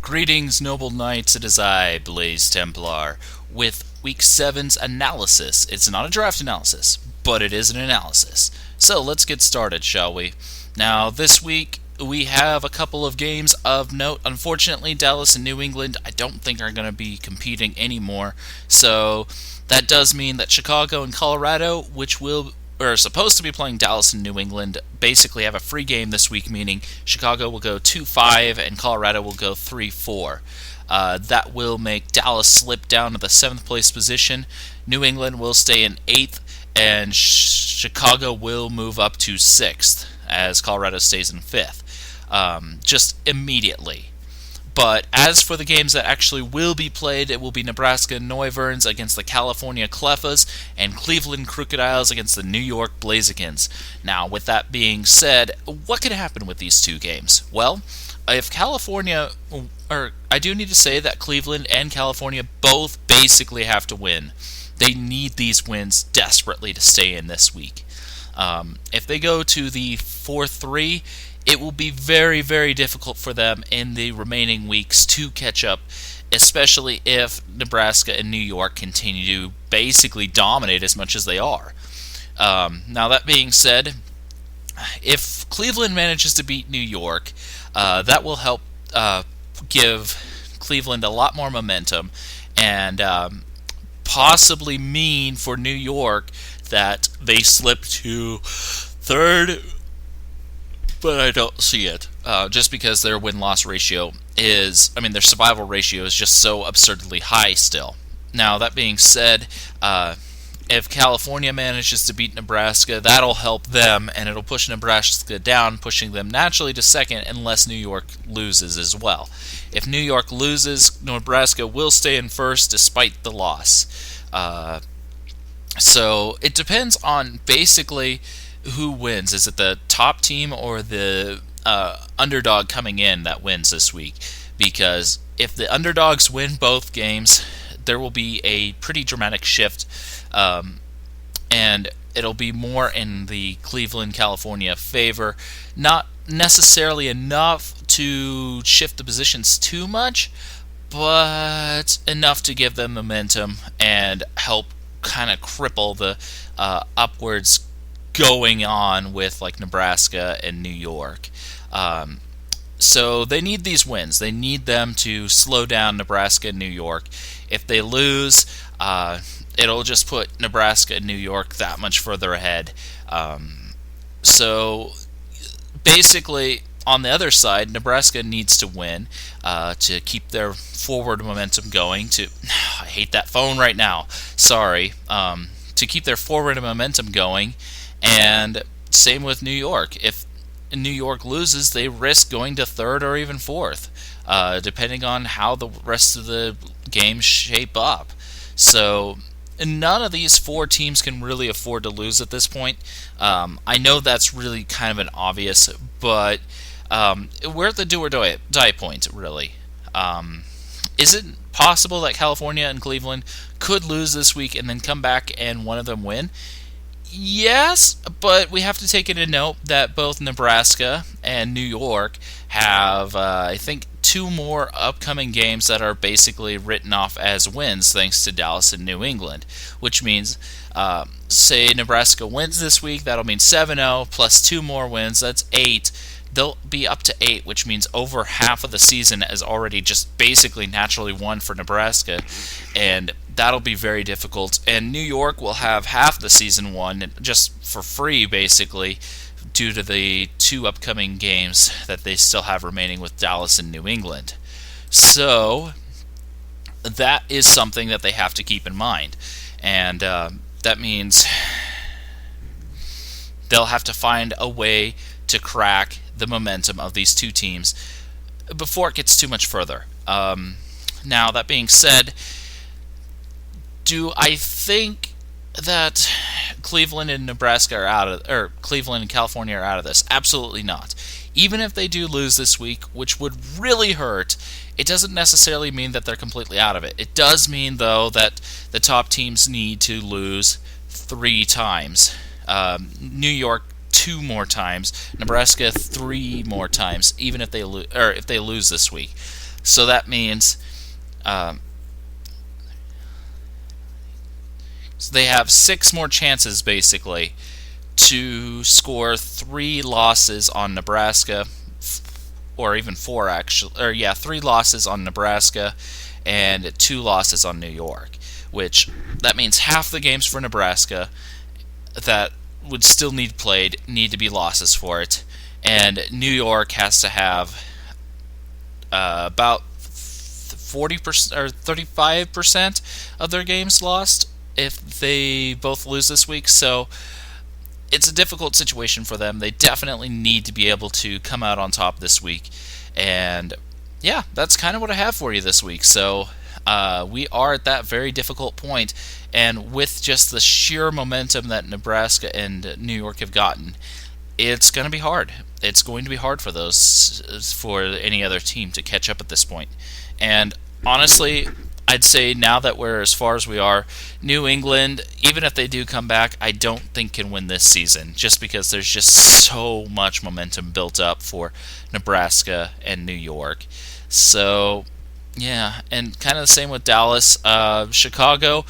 Greetings, noble knights, it is I, Blaze Templar, with Week 7's analysis. It's not a draft analysis, but it is an analysis. So let's get started, shall we? Now, this week, we have a couple of games of note. Unfortunately, Dallas and New England, I don't think are going to be competing anymore. So that does mean that Chicago and Colorado, which are supposed to be playing Dallas and New England, basically have a free game this week, meaning Chicago will go 2-5 and Colorado will go 3-4. That will make Dallas slip down to the 7th place position. New England will stay in 8th, and Chicago will move up to 6th as Colorado stays in 5th. Just immediately. But as for the games that actually will be played, it will be Nebraska Neuverns against the California Cleffas and Cleveland Crocodiles against the New York Blazekins. Now, with that being said, what could happen with these two games? Well, if I do need to say that Cleveland and California both basically have to win. They need these wins desperately to stay in this week. If they go to the 4-3, it will be very, very difficult for them in the remaining weeks to catch up, especially if Nebraska and New York continue to basically dominate as much as they are. Now, that being said, if Cleveland manages to beat New York, that will help give Cleveland a lot more momentum and possibly mean for New York that they slip to 3rd, but I don't see it. Just because their win-loss ratio their survival ratio is just so absurdly high still. Now, that being said, if California manages to beat Nebraska, that'll help them, and it'll push Nebraska down, pushing them naturally to 2nd unless New York loses as well. If New York loses, Nebraska will stay in 1st despite the loss. So it depends on basically who wins. Is it the top team or the underdog coming in that wins this week? Because if the underdogs win both games, there will be a pretty dramatic shift, and it'll be more in the Cleveland-California favor. Not necessarily enough to shift the positions too much, but enough to give them momentum and help kind of cripple the upwards going on with like Nebraska and New York. So they need these wins. They need them to slow down Nebraska and New York. If they lose, it'll just put Nebraska and New York that much further ahead. So basically, on the other side, Nebraska needs to win to keep their forward momentum going. I hate that phone right now. Sorry. To keep their forward momentum going. And same with New York. If New York loses, they risk going to 3rd or even 4th, depending on how the rest of the games shape up. So none of these 4 teams can really afford to lose at this point. I know that's really kind of an obvious, but we're at the do or die point, really. Is it possible that California and Cleveland could lose this week and then come back and one of them win? Yes, but we have to take into note that both Nebraska and New York have, I think, 2 more upcoming games that are basically written off as wins thanks to Dallas and New England, which means, say Nebraska wins this week, that'll mean 7-0 plus 2 more wins, that's 8. They'll be up to 8, which means over half of the season is already just basically naturally won for Nebraska, and that'll be very difficult. And New York will have half the season won just for free, basically, due to the 2 upcoming games that they still have remaining with Dallas and New England. So that is something that they have to keep in mind, and that means they'll have to find a way to crack the momentum of these 2 teams before it gets too much further. Now, that being said, do I think that Cleveland and Nebraska are or Cleveland and California are out of this? Absolutely not. Even if they do lose this week, which would really hurt, it doesn't necessarily mean that they're completely out of it. It does mean, though, that the top teams need to lose 3 times. New York 2 more times, Nebraska 3 more times, even if they lose this week. So that means um, so they have 6 more chances basically to score 3 losses on Nebraska, or even 4 actually, or yeah, 3 losses on Nebraska and 2 losses on New York, which that means half the games for Nebraska that would still need played need to be losses for it, and New York has to have about 40% or 35% of their games lost if they both lose this week. So it's a difficult situation for them. They definitely need to be able to come out on top this week. And yeah, that's kind of what I have for you this week. So we are at that very difficult point, and with just the sheer momentum that Nebraska and New York have gotten, it's going to be hard. It's going to be hard for any other team to catch up at this point. And honestly, I'd say now that we're as far as we are, New England, even if they do come back, I don't think can win this season, just because there's just so much momentum built up for Nebraska and New York. So, yeah, and kind of the same with Dallas. Chicago,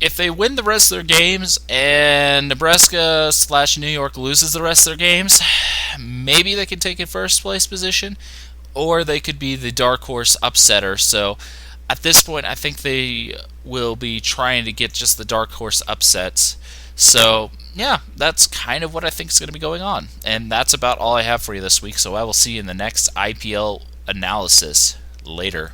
if they win the rest of their games and Nebraska/New York loses the rest of their games, maybe they could take a first place position, or they could be the dark horse upsetter. So at this point, I think they will be trying to get just the dark horse upsets. So yeah, that's kind of what I think is going to be going on. And that's about all I have for you this week. So I will see you in the next IPL analysis later.